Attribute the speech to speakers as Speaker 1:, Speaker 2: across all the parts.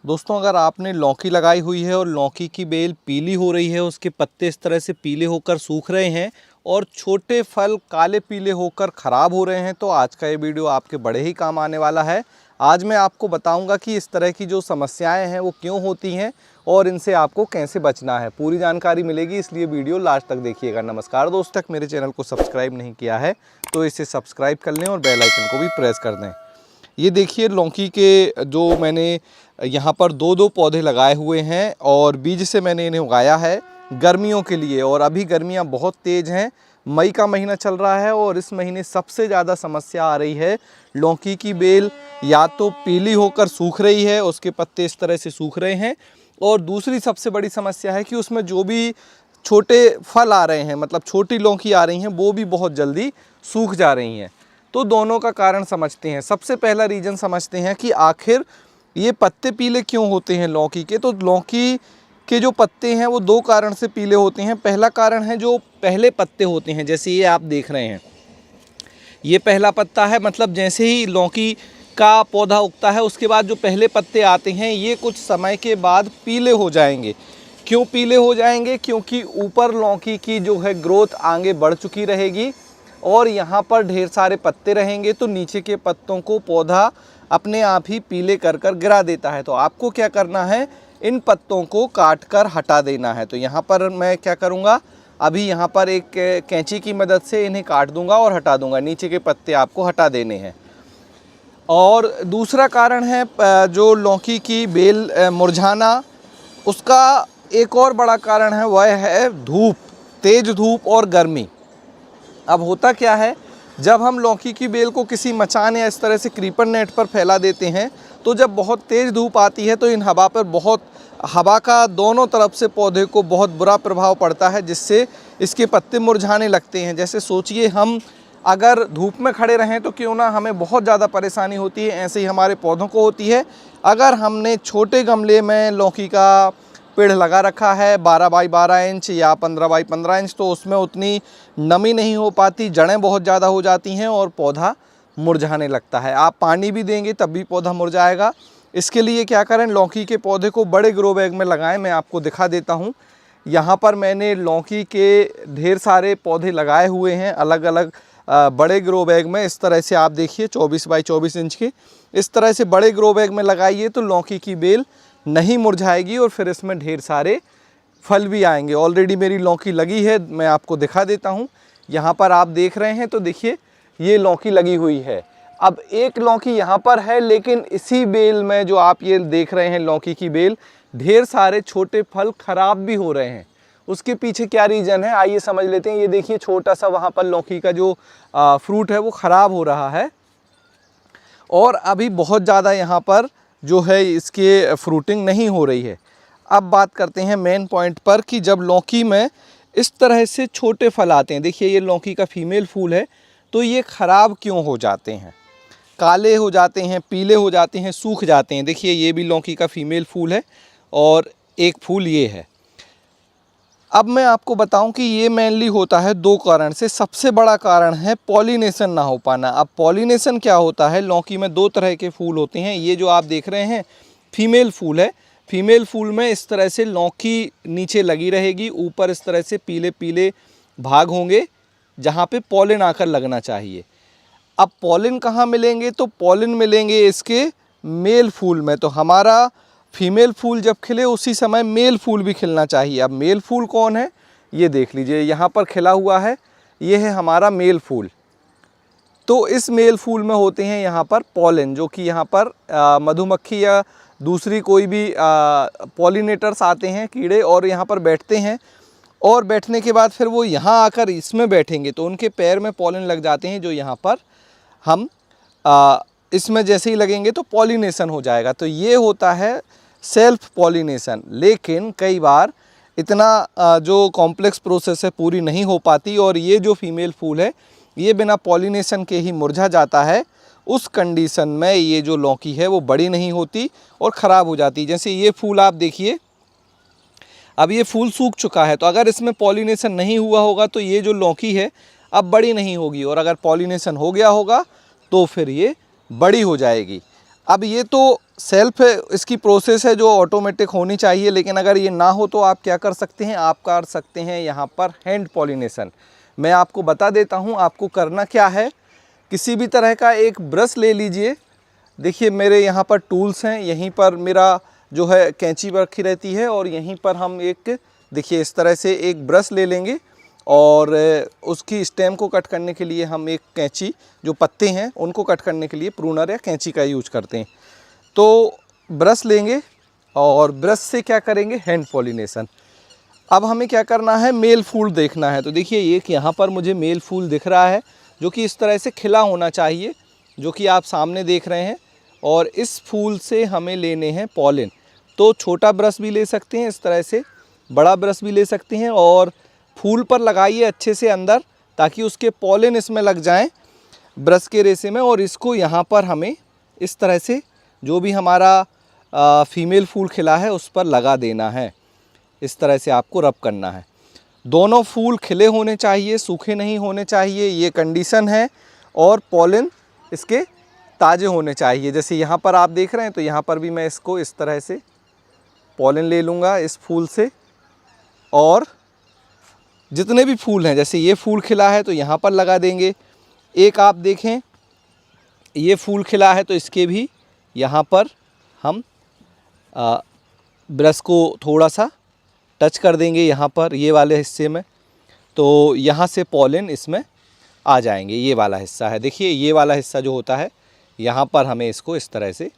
Speaker 1: दोस्तों, अगर आपने लौकी लगाई हुई है और लौकी की बेल पीली हो रही है, उसके पत्ते इस तरह से पीले होकर सूख रहे हैं और छोटे फल काले पीले होकर ख़राब हो रहे हैं, तो आज का ये वीडियो आपके बड़े ही काम आने वाला है। आज मैं आपको बताऊंगा कि इस तरह की जो समस्याएं हैं वो क्यों होती हैं और इनसे आपको कैसे बचना है। पूरी जानकारी मिलेगी, इसलिए वीडियो लास्ट तक देखिएगा। नमस्कार दोस्तों, तक मेरे चैनल को सब्सक्राइब नहीं किया है तो इसे सब्सक्राइब कर लें और बेल आइकन को भी प्रेस कर दें। ये देखिए, लौकी के जो मैंने यहाँ पर दो पौधे लगाए हुए हैं और बीज से मैंने इन्हें उगाया है गर्मियों के लिए। और अभी गर्मियाँ बहुत तेज़ हैं, मई का महीना चल रहा है और इस महीने सबसे ज़्यादा समस्या आ रही है। लौकी की बेल या तो पीली होकर सूख रही है, उसके पत्ते इस तरह से सूख रहे हैं, और दूसरी सबसे बड़ी समस्या है कि उसमें जो भी छोटे फल आ रहे हैं, मतलब छोटी लौकी आ रही हैं, वो भी बहुत जल्दी सूख जा रही हैं। तो दोनों का कारण समझते हैं। सबसे पहला रीज़न समझते हैं कि आखिर ये पत्ते पीले क्यों होते हैं लौकी के। तो लौकी के जो पत्ते हैं वो दो कारण से पीले होते हैं। पहला कारण है जो पहले पत्ते होते हैं, जैसे ये आप देख रहे हैं, ये पहला पत्ता है। मतलब जैसे ही लौकी का पौधा उगता है उसके बाद जो पहले पत्ते आते हैं ये कुछ समय के बाद पीले हो जाएंगे। क्यों पीले हो जाएंगे? क्योंकि ऊपर लौकी की जो है ग्रोथ आगे बढ़ चुकी रहेगी और यहाँ पर ढेर सारे पत्ते रहेंगे, तो नीचे के पत्तों को पौधा अपने आप ही पीले कर कर गिरा देता है। तो आपको क्या करना है, इन पत्तों को काट कर हटा देना है। तो यहाँ पर मैं क्या करूँगा, अभी यहाँ पर एक कैंची की मदद से इन्हें काट दूँगा और हटा दूँगा। नीचे के पत्ते आपको हटा देने हैं। और दूसरा कारण है जो लौकी की बेल मुरझाना, उसका एक और बड़ा कारण है, वह है धूप, तेज़ धूप और गर्मी। अब होता क्या है, जब हम लौकी की बेल को किसी मचान या इस तरह से क्रीपर नेट पर फैला देते हैं, तो जब बहुत तेज़ धूप आती है तो इन हवा का दोनों तरफ से पौधे को बहुत बुरा प्रभाव पड़ता है, जिससे इसके पत्ते मुरझाने लगते हैं। जैसे सोचिए, हम अगर धूप में खड़े रहें तो क्यों ना हमें बहुत ज़्यादा परेशानी होती है, ऐसे ही हमारे पौधों को होती है। अगर हमने छोटे गमले में लौकी का पेड़ लगा रखा है 12 बाई 12 इंच या 15 बाई 15 इंच, तो उसमें उतनी नमी नहीं हो पाती, जड़ें बहुत ज़्यादा हो जाती हैं और पौधा मुरझाने लगता है। आप पानी भी देंगे तब भी पौधा मुरझाएगा। इसके लिए क्या करें, लौकी के पौधे को बड़े ग्रो बैग में लगाएं। मैं आपको दिखा देता हूँ। यहाँ पर मैंने लौकी के ढेर सारे पौधे लगाए हुए हैं अलग अलग बड़े ग्रो बैग में। इस तरह से आप देखिए, 24 बाई 24 इंच के इस तरह से बड़े ग्रो बैग में लगाइए तो लौकी की बेल नहीं मुरझाएगी और फिर इसमें ढेर सारे फल भी आएंगे। ऑलरेडी मेरी लौकी लगी है, मैं आपको दिखा देता हूँ। यहाँ पर आप देख रहे हैं तो देखिए, ये लौकी लगी हुई है। अब एक लौकी यहाँ पर है, लेकिन इसी बेल में जो आप ये देख रहे हैं लौकी की बेल, ढेर सारे छोटे फल खराब भी हो रहे हैं। उसके पीछे क्या रीज़न है, आइए समझ लेते हैं। ये देखिए, छोटा सा वहाँ पर लौकी का जो फ्रूट है वो ख़राब हो रहा है और अभी बहुत ज़्यादा यहाँ पर जो है इसके फ्रूटिंग नहीं हो रही है। अब बात करते हैं मेन पॉइंट पर कि जब लौकी में इस तरह से छोटे फल आते हैं, देखिए ये लौकी का फीमेल फूल है, तो ये ख़राब क्यों हो जाते हैं, काले हो जाते हैं, पीले हो जाते हैं, सूख जाते हैं। देखिए ये भी लौकी का फीमेल फूल है और एक फूल ये है। अब मैं आपको बताऊं कि ये मेनली होता है दो कारण से। सबसे बड़ा कारण है पॉलिनेशन ना हो पाना। अब पॉलिनेशन क्या होता है, लौकी में दो तरह के फूल होते हैं। ये जो आप देख रहे हैं फीमेल फूल है। फीमेल फूल में इस तरह से लौकी नीचे लगी रहेगी, ऊपर इस तरह से पीले पीले भाग होंगे जहाँ पे पॉलिन आकर लगना चाहिए। अब पॉलिन कहाँ मिलेंगे, तो पॉलिन मिलेंगे इसके मेल फूल में। तो हमारा फीमेल फूल जब खिले उसी समय मेल फूल भी खिलना चाहिए। अब मेल फूल कौन है, ये देख लीजिए, यहाँ पर खिला हुआ है, ये है हमारा मेल फूल। तो इस मेल फूल में होते हैं यहाँ पर पॉलिन, जो कि यहाँ पर मधुमक्खी या दूसरी कोई भी पॉलिनेटर्स आते हैं, कीड़े, और यहाँ पर बैठते हैं। और बैठने के बाद फिर वो यहाँ आकर इसमें बैठेंगे तो उनके पैर में पॉलिन लग जाते हैं, जो यहाँ पर हम इसमें जैसे ही लगेंगे तो पॉलिनेशन हो जाएगा। तो ये होता है सेल्फ पॉलिनेशन। लेकिन कई बार इतना जो कॉम्प्लेक्स प्रोसेस है पूरी नहीं हो पाती और ये जो फीमेल फूल है ये बिना पॉलिनेशन के ही मुरझा जाता है। उस कंडीशन में ये जो लौकी है वो बड़ी नहीं होती और ख़राब हो जाती। जैसे ये फूल आप देखिए, अब ये फूल सूख चुका है, तो अगर इसमें पॉलिनेशन नहीं हुआ होगा तो ये जो लौकी है अब बड़ी नहीं होगी, और अगर पॉलिनेशन हो गया होगा तो फिर ये बड़ी हो जाएगी। अब ये तो सेल्फ इसकी प्रोसेस है जो ऑटोमेटिक होनी चाहिए, लेकिन अगर ये ना हो तो आप क्या कर सकते हैं, आप कर सकते हैं यहाँ पर हैंड पॉलिनेशन। मैं आपको बता देता हूँ आपको करना क्या है। किसी भी तरह का एक ब्रश ले लीजिए। देखिए मेरे यहाँ पर टूल्स हैं, यहीं पर मेरा जो है कैंची रखी रहती है और यहीं पर हम एक देखिए इस तरह से एक ब्रश ले लेंगे और उसकी स्टेम को कट करने के लिए हम एक कैंची, जो पत्ते हैं उनको कट करने के लिए प्रूनर या कैंची का यूज करते हैं। तो ब्रश लेंगे और ब्रश से क्या करेंगे, हैंड पॉलिनेशन। अब हमें क्या करना है, मेल फूल देखना है। तो देखिए एक यहाँ पर मुझे मेल फूल दिख रहा है जो कि इस तरह से खिला होना चाहिए, जो कि आप सामने देख रहे हैं। और इस फूल से हमें लेने हैं पॉलिन। तो छोटा ब्रश भी ले सकते हैं इस तरह से, बड़ा ब्रश भी ले सकते हैं और फूल पर लगाइए अच्छे से अंदर, ताकि उसके पॉलिन इसमें लग जाएं ब्रश के रेशे में। और इसको यहाँ पर हमें इस तरह से जो भी हमारा फीमेल फूल खिला है उस पर लगा देना है। इस तरह से आपको रब करना है। दोनों फूल खिले होने चाहिए, सूखे नहीं होने चाहिए, ये कंडीशन है। और पॉलिन इसके ताज़े होने चाहिए। जैसे यहाँ पर आप देख रहे हैं, तो यहाँ पर भी मैं इसको इस तरह से पॉलिन ले लूँगा इस फूल से। और जितने भी फूल हैं, जैसे ये फूल खिला है तो यहाँ पर लगा देंगे। एक आप देखें ये फूल खिला है तो इसके भी यहाँ पर हम ब्रश को थोड़ा सा टच कर देंगे यहाँ पर ये वाले हिस्से में, तो यहाँ से पॉलिन इसमें आ जाएंगे। ये वाला हिस्सा है, देखिए ये वाला हिस्सा जो होता है यहाँ पर हमें इसको इस तरह से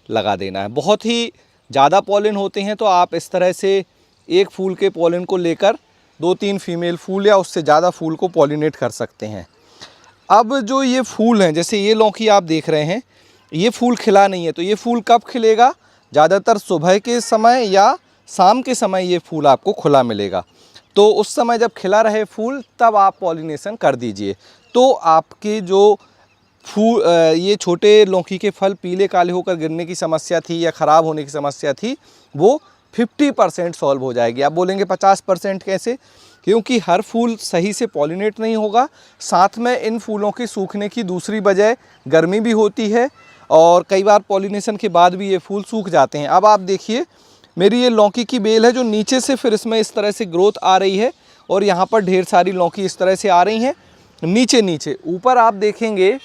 Speaker 1: लगा देना है। बहुत ही ज़्यादा पॉलिन होते हैं तो आप इस तरह से एक फूल के पॉलिन को लेकर 2-3 फीमेल फूल या उससे ज़्यादा फूल को पॉलिनेट कर सकते हैं। अब जो ये फूल हैं, जैसे ये लौकी आप देख रहे हैं, ये फूल खिला नहीं है, तो ये फूल कब खिलेगा, ज़्यादातर सुबह के समय या शाम के समय ये फूल आपको खुला मिलेगा। तो उस समय जब खिला रहे फूल तब आप पॉलिनेशन कर दीजिए। तो आपके जो फूल ये छोटे लौकी के फल पीले काले होकर गिरने की समस्या थी या ख़राब होने की समस्या थी, वो 50% सॉल्व हो जाएगी। आप बोलेंगे 50% कैसे? क्योंकि हर फूल सही से पॉलिनेट नहीं होगा। साथ में इन फूलों के सूखने की दूसरी वजह गर्मी भी होती है और कई बार पॉलिनेशन के बाद भी ये फूल सूख जाते हैं। अब आप देखिए मेरी ये लौकी की बेल है जो नीचे से फिर इसमें इस तरह से ग्रोथ आ रही है और यहाँ पर ढेर सारी लौकी इस तरह से आ रही हैं नीचे नीचे। ऊपर आप देखेंगे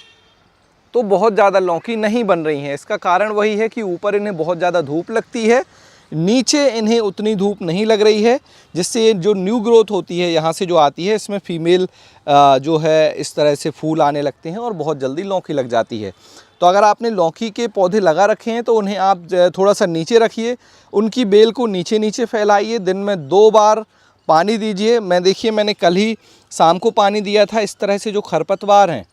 Speaker 1: तो बहुत ज़्यादा लौकी नहीं बन रही हैं। इसका कारण वही है कि ऊपर इन्हें बहुत ज़्यादा धूप लगती है, नीचे इन्हें उतनी धूप नहीं लग रही है, जिससे जो न्यू ग्रोथ होती है यहाँ से जो आती है, इसमें फीमेल जो है इस तरह से फूल आने लगते हैं और बहुत जल्दी लौकी लग जाती है। तो अगर आपने लौकी के पौधे लगा रखे हैं तो उन्हें आप थोड़ा सा नीचे रखिए, उनकी बेल को नीचे नीचे फैलाइए, दिन में 2 बार पानी दीजिए। मैंने कल ही शाम को पानी दिया था। इस तरह से जो खरपतवार हैं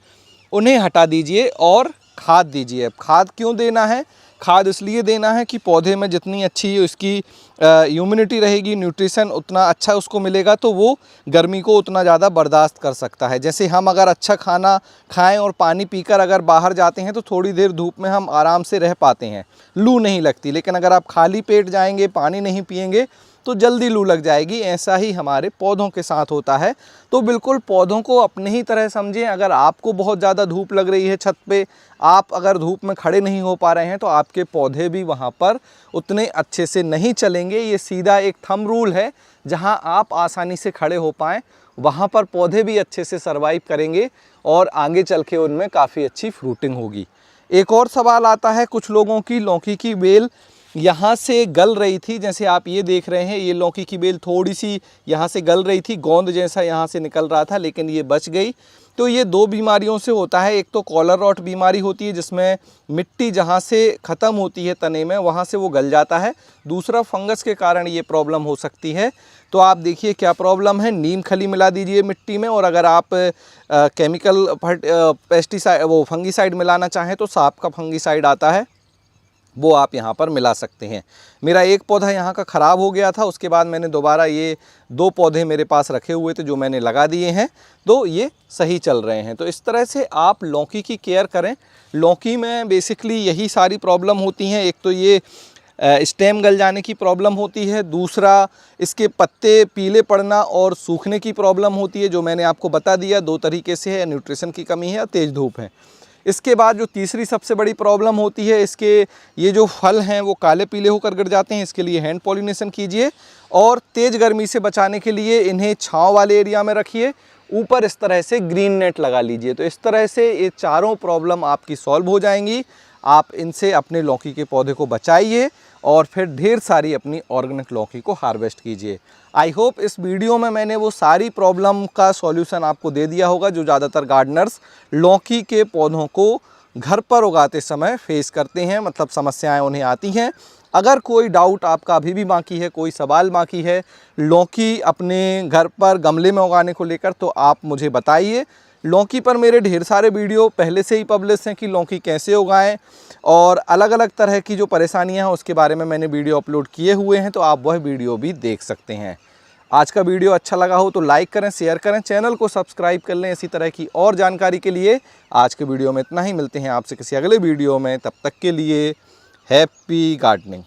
Speaker 1: उन्हें हटा दीजिए और खाद दीजिए। अब खाद क्यों देना है? खाद इसलिए देना है कि पौधे में जितनी अच्छी उसकी ह्यूमिडिटी रहेगी, न्यूट्रिशन उतना अच्छा उसको मिलेगा, तो वो गर्मी को उतना ज़्यादा बर्दाश्त कर सकता है। जैसे हम अगर अच्छा खाना खाएं और पानी पीकर अगर बाहर जाते हैं तो थोड़ी देर धूप में हम आराम से रह पाते हैं, लू नहीं लगती। लेकिन अगर आप खाली पेट जाएंगे, पानी नहीं पिएंगे तो जल्दी लू लग जाएगी। ऐसा ही हमारे पौधों के साथ होता है। तो बिल्कुल पौधों को अपने ही तरह समझें। अगर आपको बहुत ज़्यादा धूप लग रही है छत पे, आप अगर धूप में खड़े नहीं हो पा रहे हैं, तो आपके पौधे भी वहाँ पर उतने अच्छे से नहीं चलेंगे। ये सीधा एक थंब रूल है, जहाँ आप आसानी से खड़े हो पाएँ वहाँ पर पौधे भी अच्छे से सर्वाइव करेंगे और आगे चल के उनमें काफ़ी अच्छी फ्रूटिंग होगी। एक और सवाल आता है कुछ लोगों की, लौकी की बेल यहाँ से गल रही थी। जैसे आप ये देख रहे हैं, ये लौकी की बेल थोड़ी सी यहाँ से गल रही थी, गोंद जैसा यहाँ से निकल रहा था, लेकिन ये बच गई। तो ये 2 बीमारियों से होता है। एक तो कॉलर रॉट बीमारी होती है, जिसमें मिट्टी जहाँ से ख़त्म होती है तने में, वहाँ से वो गल जाता है। दूसरा फंगस के कारण ये प्रॉब्लम हो सकती है। तो आप देखिए क्या प्रॉब्लम है। नीम खली मिला दीजिए मिट्टी में, और अगर आप केमिकल पेस्टिसाइड वो फंगीसाइड मिलाना चाहें तो सांप का फंगीसाइड आता है, वो आप यहाँ पर मिला सकते हैं। मेरा एक पौधा यहाँ का ख़राब हो गया था, उसके बाद मैंने दोबारा ये 2 पौधे मेरे पास रखे हुए थे जो मैंने लगा दिए हैं, तो ये सही चल रहे हैं। तो इस तरह से आप लौकी की केयर करें। लौकी में बेसिकली यही सारी प्रॉब्लम होती हैं। एक तो ये स्टेम गल जाने की प्रॉब्लम होती है, दूसरा इसके पत्ते पीले पड़ना और सूखने की प्रॉब्लम होती है, जो मैंने आपको बता दिया 2 तरीके से है, न्यूट्रिशन की कमी है और तेज़ धूप है। इसके बाद जो तीसरी सबसे बड़ी प्रॉब्लम होती है, इसके ये जो फल हैं वो काले पीले होकर गिर जाते हैं। इसके लिए हैंड पॉलिनेशन कीजिए और तेज़ गर्मी से बचाने के लिए इन्हें छांव वाले एरिया में रखिए। ऊपर इस तरह से ग्रीन नेट लगा लीजिए। तो इस तरह से ये चारों प्रॉब्लम आपकी सॉल्व हो जाएंगी। आप इनसे अपने लौकी के पौधे को बचाइए और फिर ढेर सारी अपनी ऑर्गेनिक लौकी को हार्वेस्ट कीजिए। आई होप इस वीडियो में मैंने वो सारी प्रॉब्लम का सॉल्यूशन आपको दे दिया होगा जो ज़्यादातर गार्डनर्स लौकी के पौधों को घर पर उगाते समय फेस करते हैं, मतलब समस्याएं उन्हें आती हैं। अगर कोई डाउट आपका अभी भी बाकी है, कोई सवाल बाकी है लौकी अपने घर पर गमले में उगाने को लेकर, तो आप मुझे बताइए। लौकी पर मेरे ढेर सारे वीडियो पहले से ही पब्लिश हैं कि लौकी कैसे उगाएं, और अलग अलग तरह की जो परेशानियां हैं उसके बारे में मैंने वीडियो अपलोड किए हुए हैं, तो आप वह वीडियो भी देख सकते हैं। आज का वीडियो अच्छा लगा हो तो लाइक करें, शेयर करें, चैनल को सब्सक्राइब कर लें इसी तरह की और जानकारी के लिए। आज के वीडियो में इतना ही, मिलते हैं आपसे किसी अगले वीडियो में, तब तक के लिए हैप्पी गार्डनिंग।